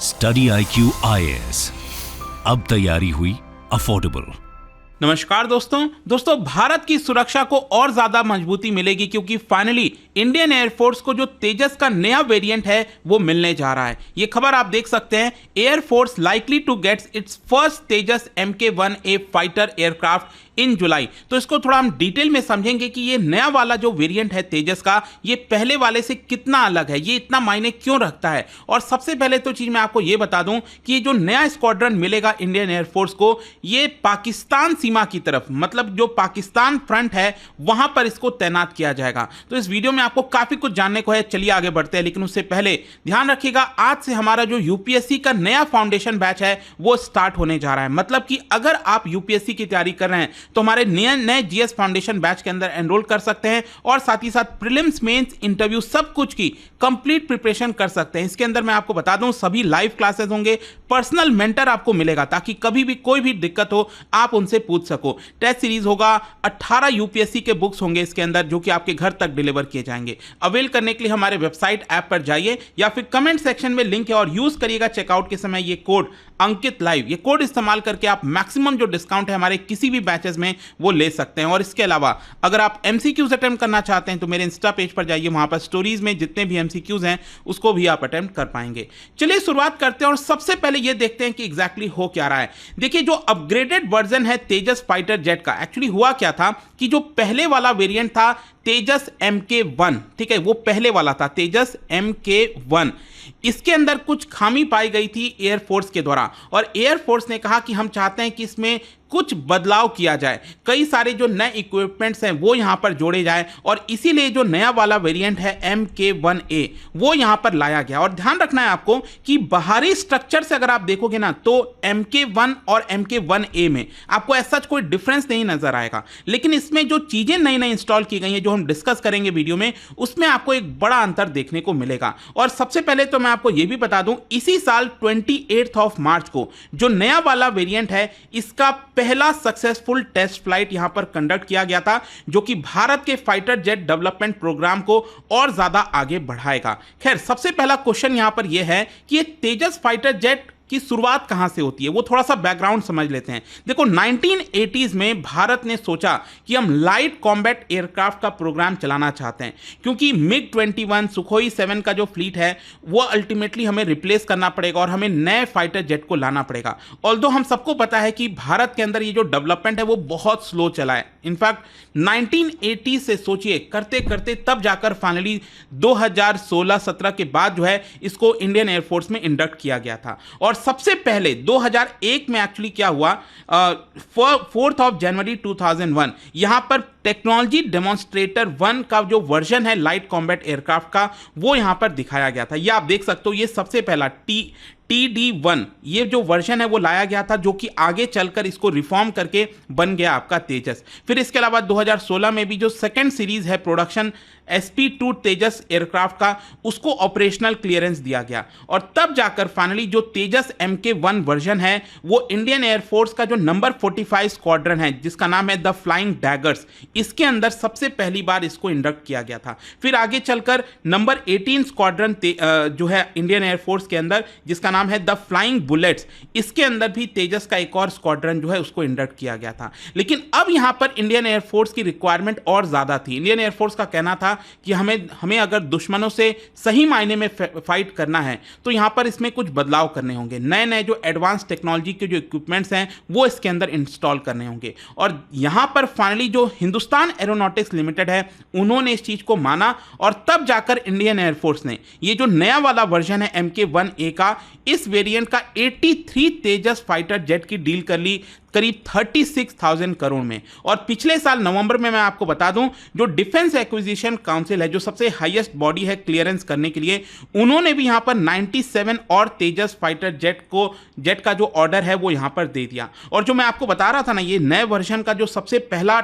Study IQ IAS, अब तैयारी हुई अफोर्डेबल। नमस्कार दोस्तों, भारत की सुरक्षा को और ज्यादा मजबूती मिलेगी क्योंकि फाइनली इंडियन एयरफोर्स को जो तेजस का नया वेरिएंट है वो मिलने जा रहा है। ये खबर आप देख सकते हैं, air force likely to gets its first Tejas Mk-1A fighter aircraft in July. तो इसको थोड़ा हम डिटेल में समझेंगे कि ये नया वाला जो वेरिएंट है तेजस का, ये पहले वाले से कितना अलग है, ये इतना मायने क्यों रखता है। और सबसे पहले तो चीज मैं आपको ये बता दूं कि ये जो नया स्क्वाड्रन मिलेगा इंडियन एयरफोर्स को, ये पाकिस्तान सीमा की तरफ, मतलब जो पाकिस्तान फ्रंट है वहां पर इसको तैनात किया जाएगा। तो इस वीडियो में आपको काफी कुछ जानने को है, चलिए आगे बढ़ते हैं। लेकिन उससे पहले ध्यान रखिएगा, आज से हमारा जो यूपीएससी का नया फाउंडेशन बैच है वो स्टार्ट होने जा रहा है। मतलब कि अगर आप यूपीएससी की तैयारी कर रहे हैं तो हमारे नए जीएस फाउंडेशन बैच के अंदर एनरोल कर सकते हैं और साथ ही साथ प्रीलिम्स, मेंस, इंटरव्यू सब कुछ की कंप्लीट प्रिपरेशन कर सकते हैं। इसके अंदर मैं आपको बता दूं, सभी लाइव क्लासेस होंगे, पर्सनल मेंटर आपको मिलेगा ताकि कभी भी कोई भी दिक्कत हो आप उनसे पूछ सको। टेस्ट सीरीज होगा, 18 यूपीएससी के बुक्स होंगे इसके अंदर जो कि आपके घर तक डिलीवर किए जाएंगे। अवेल करने के लिए हमारे वेबसाइट ऐप पर जाइए या फिर कमेंट सेक्शन में लिंक है और यूज करिएगा चेकआउट के समय ये कोड अंकित लाइव। ये कोड इस्तेमाल करके आप मैक्सिमम जो डिस्काउंट है हमारे किसी भी बैचेस में वो ले सकते हैं। और इसके अलावा अगर आप एमसीक्यूज अटेम्प्ट करना चाहते हैं तो मेरे इंस्टा पेज पर जाइए, वहां पर स्टोरीज में जितने भी एमसीक्यूज हैं उसको भी आप अटेम्प्ट कर पाएंगे। चलिए शुरुआत करते हैं और सबसे पहले ये देखते हैं कि एग्जैक्टली हो क्या रहा है। देखिए, जो अपग्रेडेड वर्जन है तेजस फाइटर जेट का, एक्चुअली हुआ क्या था कि जो पहले वाला वेरिएंट था तेजस Mk-1, ठीक है, वो पहले वाला था तेजस Mk-1, इसके अंदर कुछ खामी पाई गई थी एयरफोर्स के द्वारा और एयरफोर्स ने कहा कि हम चाहते हैं कि इसमें कुछ बदलाव किया जाए, कई सारे जो नए इक्विपमेंट्स हैं वो यहां पर जोड़े जाए और इसीलिए जो नया वाला वेरिएंट है Mk-1A वो यहां पर लाया गया। और ध्यान रखना है आपको कि बाहरी स्ट्रक्चर से अगर आप देखोगे ना तो Mk-1 और Mk-1A में आपको ऐसा कोई डिफरेंस नहीं नजर आएगा, लेकिन इसमें जो चीजें नई नई इंस्टॉल की गई हैं जो हम डिस्कस करेंगे वीडियो में, उसमें आपको एक बड़ा अंतर देखने को मिलेगा। और सबसे पहले तो मैं आपको यह भी बता दूं, इसी साल 28 मार्च को जो नया वाला वेरिएंट है इसका पहला सक्सेसफुल टेस्ट फ्लाइट यहां पर कंडक्ट किया गया था, जो कि भारत के फाइटर जेट डेवलपमेंट प्रोग्राम को और ज्यादा आगे बढ़ाएगा। खैर, सबसे पहला क्वेश्चन यहां पर यह है कि ये तेजस फाइटर जेट की शुरुआत कहां से होती है, वो थोड़ा सा बैकग्राउंड समझ लेते हैं। देखो, 1980s में भारत ने सोचा कि हम लाइट कॉम्बैट एयरक्राफ्ट का प्रोग्राम चलाना चाहते हैं क्योंकि MiG-21 सुखोई 7 का जो फ्लीट है वो अल्टीमेटली हमें रिप्लेस करना पड़ेगा और हमें नए फाइटर जेट को लाना पड़ेगा। ऑल्दो हम सबको पता है कि भारत के अंदर ये जो डेवलपमेंट है वो बहुत स्लो चला है। इनफैक्ट 1980 से सोचिए करते करते तब जाकर फाइनली 2016-17 के बाद जो है इसको इंडियन एयरफोर्स में इंडक्ट किया गया था। और सबसे पहले 2001 में एक्चुअली क्या हुआ, 4 जनवरी 2001 यहां पर टेक्नोलॉजी डेमोन्स्ट्रेटर 1 का जो वर्जन है लाइट कॉम्बैट एयरक्राफ्ट का वो यहां पर दिखाया गया था। ये आप देख सकते हो, ये सबसे पहला TD1 ये जो वर्जन है वो लाया गया था, जो कि आगे चलकर इसको रिफॉर्म करके बन गया आपका तेजस। फिर इसके अलावा 2016 में भी जो सेकेंड सीरीज है प्रोडक्शन SP2 तेजस एयरक्राफ्ट का, उसको ऑपरेशनल क्लियरेंस दिया गया और तब जाकर फाइनली जो तेजस Mk-1 वर्जन है वो इंडियन एयरफोर्स का जो नंबर 45 स्क्वाड्रन है जिसका नाम है द फ्लाइंग डैगर्स, इसके अंदर सबसे पहली बार इसको इंडक्ट किया गया था। फिर आगे चलकर नंबर 18 स्क्वाड्रन जो है इंडियन एयरफोर्स के अंदर जिसका नाम है द फ्लाइंग बुलेट्स, इसके अंदर भी तेजस का एक और स्क्वाड्रन जो है उसको इंडक्ट किया गया था। लेकिन अब यहां पर इंडियन एयरफोर्स की रिक्वायरमेंट और ज्यादा थी। इंडियन एयरफोर्स का कहना था कि हमें अगर दुश्मनों से सही मायने में फाइट करना है तो यहां पर इसमें कुछ बदलाव करने होंगे, नए नए जो एडवांस टेक्नोलॉजी के जो इक्विपमेंट्स हैं वो इसके अंदर इंस्टॉल करने होंगे। और यहां पर फाइनली जो हिंदुस्तान एरोनॉटिक्स लिमिटेड है उन्होंने इस चीज को माना और तब जाकर इंडियन एयरफोर्स ने ये जो नया वाला वर्जन है Mk-1A का, इस वेरिएंट का 83 तेजस फाइटर जेट की डील कर ली करीब 36,000 करोड़ में। और पिछले साल नवंबर में मैं आपको बता दूं, जो डिफेंस एक्विजिशन काउंसिल है जो सबसे हाईएस्ट बॉडी है क्लियरेंस करने के लिए, उन्होंने भी यहां पर 97 और तेजस फाइटर जेट का जो ऑर्डर है वो यहां पर दे दिया। और जो मैं आपको बता रहा था ना, ये नए वर्जन का जो सबसे पहला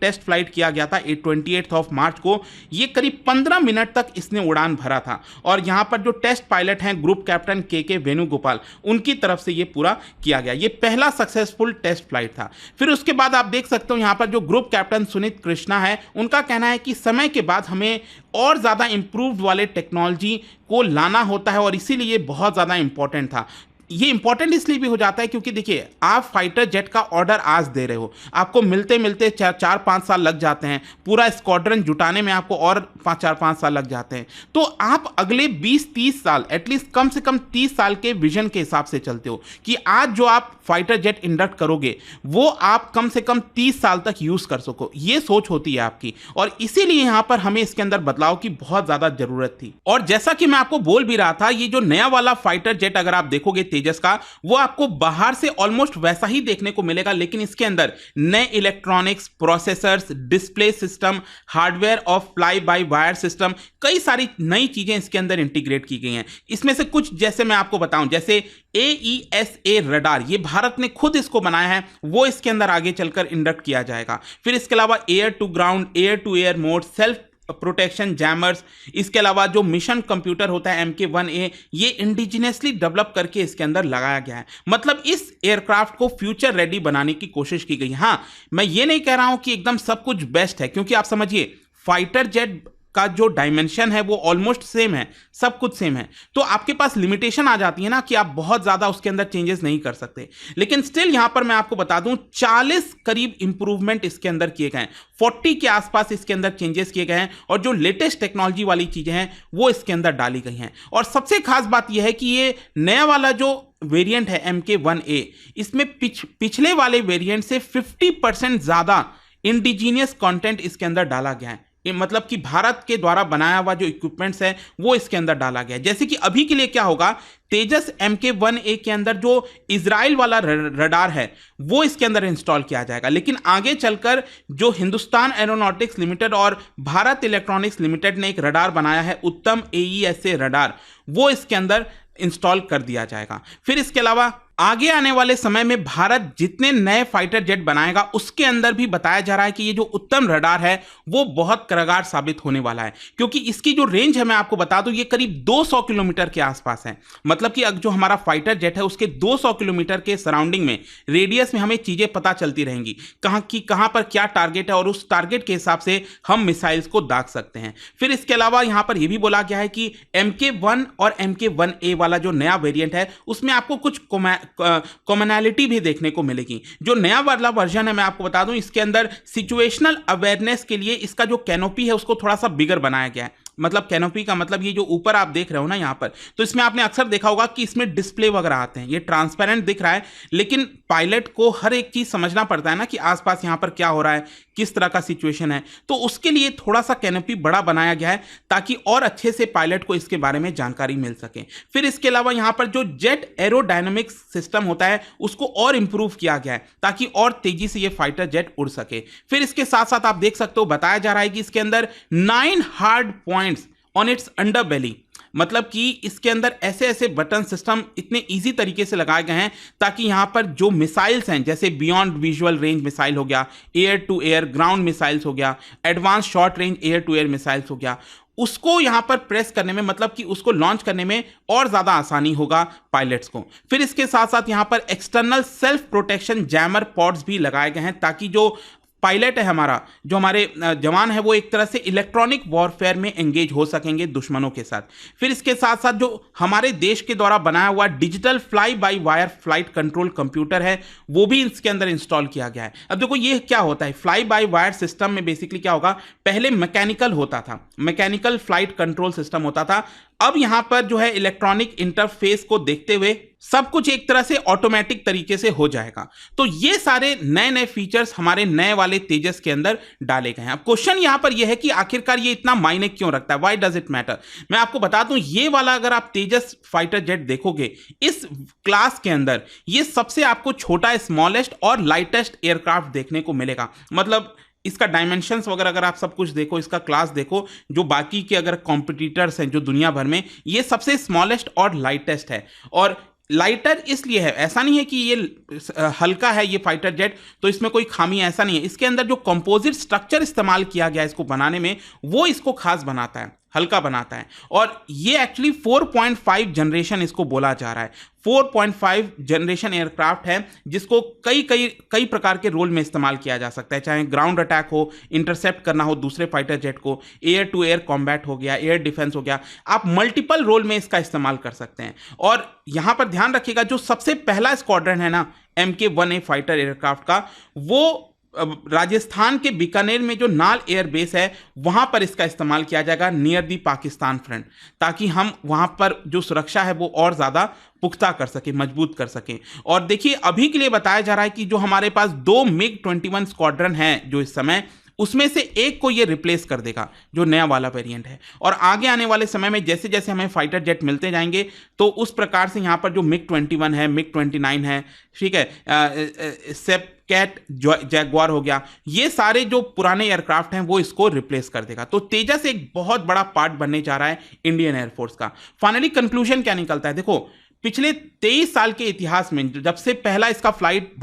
टेस्ट फ्लाइट किया गया था 28 ऑफ मार्च को, ये करीब 15 मिनट तक इसने उड़ान भरा था। और यहाँ पर जो टेस्ट पायलट हैं ग्रुप कैप्टन के वेणुगोपाल, उनकी तरफ से ये पूरा किया गया। ये पहला सक्सेसफुल टेस्ट फ्लाइट था। फिर उसके बाद आप देख सकते हो यहाँ पर जो ग्रुप कैप्टन सुनीत कृष्णा है, उनका कहना है कि समय के बाद हमें और ज़्यादा इम्प्रूव्ड वाले टेक्नोलॉजी को लाना होता है और इसीलिए बहुत ज़्यादा इंपॉर्टेंट था। ये इंपॉर्टेंट इसलिए भी हो जाता है क्योंकि देखिए, आप फाइटर जेट का ऑर्डर आज दे रहे हो, आपको मिलते मिलते 4-5 साल लग जाते हैं, पूरा स्क्वाड्रन जुटाने में आपको और 4-5 साल लग जाते हैं। तो आप अगले 20-30 साल, एटलीस्ट कम से कम 30 साल के विजन के हिसाब से चलते हो कि आज जो आप फाइटर जेट इंडक्ट करोगे वो आप कम से कम 30 साल तक यूज कर सको, ये सोच होती है आपकी। और इसीलिए यहां पर हमें इसके अंदर बदलाव की बहुत ज्यादा जरूरत थी। और जैसा कि मैं आपको बोल भी रहा था, ये जो नया वाला फाइटर जेट अगर आप देखोगे तेजस का, वो आपको बाहर से ऑलमोस्ट वैसा ही देखने को मिलेगा, लेकिन इसके अंदर नए electronics, processors, display system, hardware of fly by wire system, कई सारी नई चीजें इसके अंदर इंटीग्रेट की गई हैं। इसमें से कुछ जैसे मैं आपको बताऊं, जैसे AESA रडार, ये भारत ने खुद इसको बनाया है, वो इसके अंदर आगे चलकर इंडक्ट किया जाएगा। फिर इसके अलावा air to ground, air to air mode, self protection jammers, इसके अलावा जो मिशन कंप्यूटर होता है MK1A, ये इंडिजिनियसली डेवलप करके इसके अंदर लगाया गया है। मतलब इस एयरक्राफ्ट को फ्यूचर रेडी बनाने की कोशिश की गई। हाँ, मैं ये नहीं कह रहा हूं कि एकदम सब कुछ बेस्ट है, क्योंकि आप समझिए फाइटर जेट का जो डायमेंशन है वो ऑलमोस्ट सेम है, सब कुछ सेम है, तो आपके पास लिमिटेशन आ जाती है ना कि आप बहुत ज्यादा उसके अंदर चेंजेस नहीं कर सकते। लेकिन स्टिल यहां पर मैं आपको बता दूं 40 करीब इंप्रूवमेंट इसके अंदर किए गए हैं, 40 के आसपास इसके अंदर चेंजेस किए गए हैं, और जो लेटेस्ट टेक्नोलॉजी वाली चीजें हैं वो इसके अंदर डाली गई हैं। और सबसे खास बात यह है कि ये नया वाला जो वेरिएंट है MK1A, इसमें पिछले वाले वेरिएंट से 50% ज्यादा इंडिजीनियस कंटेंट इसके अंदर डाला गया है। मतलब कि भारत के द्वारा बनाया हुआ जो इक्विपमेंट्स है वो इसके अंदर डाला गया है। जैसे कि अभी के लिए क्या होगा, तेजस MK1A के अंदर जो इजराइल वाला रडार है वो इसके अंदर इंस्टॉल किया जाएगा, लेकिन आगे चलकर जो हिंदुस्तान एरोनॉटिक्स लिमिटेड और भारत इलेक्ट्रॉनिक्स लिमिटेड ने एक रडार बनाया है, उत्तम AESA रडार, वो इसके अंदर इंस्टॉल कर दिया जाएगा। फिर इसके अलावा आगे आने वाले समय में भारत जितने नए फाइटर जेट बनाएगा उसके अंदर भी बताया जा रहा है कि ये जो उत्तम रडार है वो बहुत कारगर साबित होने वाला है, क्योंकि इसकी जो रेंज है मैं आपको बता दूं, ये करीब 200 किलोमीटर के आसपास है। मतलब कि जो हमारा फाइटर जेट है उसके 200 किलोमीटर के सराउंडिंग में, रेडियस में हमें चीजें पता चलती रहेंगी, कहां पर क्या टारगेट है, और उस टारगेट के हिसाब से हम मिसाइल्स को दाग सकते हैं। फिर इसके अलावा यहां पर यह भी बोला गया है कि MK1 और MK1A वाला जो नया वेरिएंट है उसमें आपको कुछ कॉमनैलिटी भी देखने को मिलेगी। जो नया वाला वर्जन है मैं आपको बता दूं, इसके अंदर सिचुएशनल अवेयरनेस के लिए इसका जो कैनोपी है उसको थोड़ा सा बिगर बनाया गया है। मतलब कैनोपी का मतलब ये जो ऊपर आप देख रहे हो ना यहाँ पर, तो इसमें आपने अक्सर देखा होगा कि इसमें डिस्प्ले वगैरह आते हैं, ये ट्रांसपेरेंट दिख रहा है, लेकिन पायलट को हर एक चीज समझना पड़ता है ना कि आसपास यहाँ पर क्या हो रहा है, किस तरह का सिचुएशन है, तो उसके लिए थोड़ा सा कैनोपी बड़ा बनाया गया है ताकि और अच्छे से पायलट को इसके बारे में जानकारी मिल सके। फिर इसके अलावा यहाँ पर जो जेट एरोडायनामिक्स सिस्टम होता है उसको और इंप्रूव किया गया है ताकि और तेजी से ये फाइटर जेट उड़ सके। फिर इसके साथ साथ आप देख सकते हो बताया जा रहा है कि इसके अंदर 9 hard points on its under belly, मतलब कि इसके अंदर ऐसे ऐसे बटन सिस्टम इतने इजी तरीके से लगाए गए हैं ताकि यहां पर जो मिसाइल्स हैं, जैसे बियॉन्ड विजुअल रेंज मिसाइल हो गया, air to air ground missiles हो गया, advance short range air to air missiles हो गया, उसको यहां पर प्रेस करने में, मतलब कि उसको लॉन्च करने में और ज्यादा आसानी होगा पायलट्स को। फिर इसके साथ साथ यहां पर external self protection jammer pods भी लगाए गए हैं ताकि जो पायलट है हमारा, जो हमारे जवान है, वो एक तरह से इलेक्ट्रॉनिक वॉरफेयर में एंगेज हो सकेंगे दुश्मनों के साथ। फिर इसके साथ साथ जो हमारे देश के द्वारा बनाया हुआ digital fly by wire flight control computer है वो भी इसके अंदर इंस्टॉल किया गया है। अब देखो ये क्या होता है, फ्लाई बाय वायर सिस्टम में बेसिकली क्या होगा, पहले मैकेनिकल होता था, मैकेनिकल फ्लाइट कंट्रोल सिस्टम होता था, अब यहां पर जो है इलेक्ट्रॉनिक इंटरफेस को देखते हुए सब कुछ एक तरह से ऑटोमेटिक तरीके से हो जाएगा। तो ये सारे नए नए फीचर्स हमारे नए वाले तेजस के अंदर डाले गए हैं। अब क्वेश्चन यहां पर यह है कि आखिरकार ये इतना मायने क्यों रखता है, व्हाई डज इट मैटर। मैं आपको बता दूं, ये वाला अगर आप तेजस फाइटर जेट देखोगे इस क्लास के अंदर, ये सबसे आपको छोटा, स्मॉलेस्ट और लाइटेस्ट एयरक्राफ्ट देखने को मिलेगा। मतलब इसका डायमेंशंस वगैरह अगर आप सब कुछ देखो, इसका क्लास देखो, जो बाकी के अगर कॉम्पिटिटर्स हैं जो दुनिया भर में, ये सबसे स्मॉलेस्ट और लाइटेस्ट है। और लाइटर इसलिए है, ऐसा नहीं है कि ये हल्का है ये फाइटर जेट तो इसमें कोई खामी है, ऐसा नहीं है। इसके अंदर जो कंपोजिट स्ट्रक्चर इस्तेमाल किया गया है इसको बनाने में, वो इसको खास बनाता है, हल्का बनाता है। और ये एक्चुअली 4.5 जनरेशन इसको बोला जा रहा है। 4.5 जनरेशन एयरक्राफ्ट है जिसको कई प्रकार के रोल में इस्तेमाल किया जा सकता है, चाहे ग्राउंड अटैक हो, इंटरसेप्ट करना हो दूसरे फाइटर जेट को, एयर टू एयर कॉम्बैट हो गया, एयर डिफेंस हो गया, आप मल्टीपल रोल में इसका इस्तेमाल कर सकते हैं। और यहां पर ध्यान रखिएगा, जो सबसे पहला स्क्वाड्रन है ना MK-1A फाइटर एयरक्राफ्ट का, वो राजस्थान के बीकानेर में जो नाल एयर बेस है वहां पर इसका इस्तेमाल किया जाएगा नियर दी पाकिस्तान फ्रंट, ताकि हम वहां पर जो सुरक्षा है वो और ज्यादा पुख्ता कर सके, मजबूत कर सकें। और देखिए अभी के लिए बताया जा रहा है कि जो हमारे पास 2 MiG-21 स्क्वाड्रन है जो इस समय, उसमें से एक को ये रिप्लेस कर देगा जो नया वाला वेरिएंट है। और आगे आने वाले समय में जैसे जैसे हमें फाइटर जेट मिलते जाएंगे तो उस प्रकार से यहाँ पर जो MiG-21 है, MiG-29 है, ठीक है, सेपकैट जैगवार हो गया, ये सारे जो पुराने एयरक्राफ्ट हैं वो इसको रिप्लेस कर देगा। तो तेजस एक बहुत बड़ा पार्ट बनने जा रहा है इंडियन एयरफोर्स का। फाइनली कंक्लूजन क्या निकलता है, देखो पिछले 23 साल के इतिहास में जब से पहला इसका फ्लाइट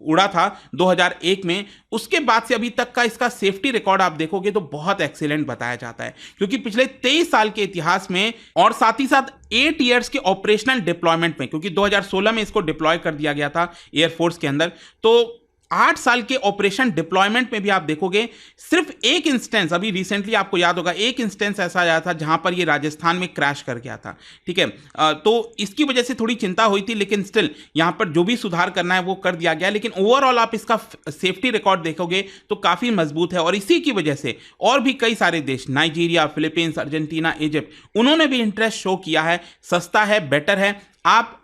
उड़ा था 2001 में, उसके बाद से अभी तक का इसका सेफ्टी रिकॉर्ड आप देखोगे तो बहुत एक्सीलेंट बताया जाता है, क्योंकि पिछले 23 साल के इतिहास में और साथ ही साथ 8 इयर्स के ऑपरेशनल डिप्लॉयमेंट में, क्योंकि 2016 में इसको डिप्लॉय कर दिया गया था एयरफोर्स के अंदर, तो 8 साल के ऑपरेशन डिप्लॉयमेंट में भी आप देखोगे सिर्फ एक इंस्टेंस, अभी रिसेंटली आपको याद होगा एक इंस्टेंस ऐसा आया था जहां पर ये राजस्थान में क्रैश कर गया था, ठीक है। तो इसकी वजह से थोड़ी चिंता हुई थी, लेकिन स्टिल यहां पर जो भी सुधार करना है वो कर दिया गया। लेकिन ओवरऑल आप इसका सेफ्टी रिकॉर्ड देखोगे तो काफी मजबूत है, और इसी की वजह से और भी कई सारे देश, नाइजीरिया, फिलीपींस, अर्जेंटीना, इजिप्ट, उन्होंने भी इंटरेस्ट शो किया है। सस्ता है, बेटर है, आप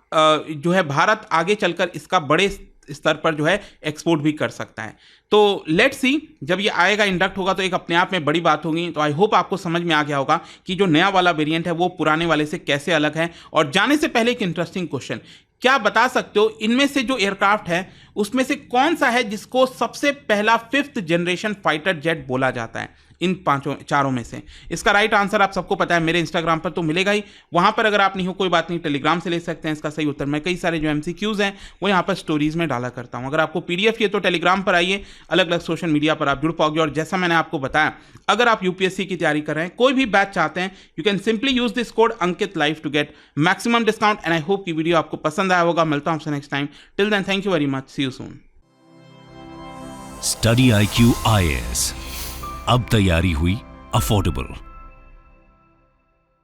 जो है भारत आगे चलकर इसका बड़े स्तर पर जो है एक्सपोर्ट भी कर सकता है। तो लेट्स सी, जब ये आएगा, इंडक्ट होगा, तो एक अपने आप में बड़ी बात होगी। तो आई होप आपको समझ में आ गया होगा कि जो नया वाला वेरिएंट है वो पुराने वाले से कैसे अलग है। और जाने से पहले एक इंटरेस्टिंग क्वेश्चन, क्या बता सकते हो इनमें से जो एयरक्राफ्ट है उसमें से कौन सा है जिसको सबसे पहला 5th जनरेशन फाइटर जेट बोला जाता है इन चारों में से? इसका राइट आंसर आप सबको पता है, मेरे इंस्टाग्राम पर तो मिलेगा ही, वहां पर अगर आप नहीं हो कोई बात नहीं, टेलीग्राम से ले सकते हैं इसका सही उत्तर। मैं कई सारे जो MCQs हैं वो यहाँ पर स्टोरीज में डाला करता हूँ। अगर आपको PDF चाहिए तो टेलीग्राम पर आइए, अलग अलग सोशल मीडिया पर आप जुड़ पाओगे। और जैसा मैंने आपको बताया, अगर आप UPSC की तैयारी कर रहे हैं, कोई भी बैच चाहते हैं, you can simply use this code Ankit live to get maximum discount. And I hope की वीडियो आपको पसंद आया होगा। मिलता हूं आपसे next time. Till then, thank you very much, see you soon. Study IQ IAS, अब तैयारी हुई अफोर्डेबल।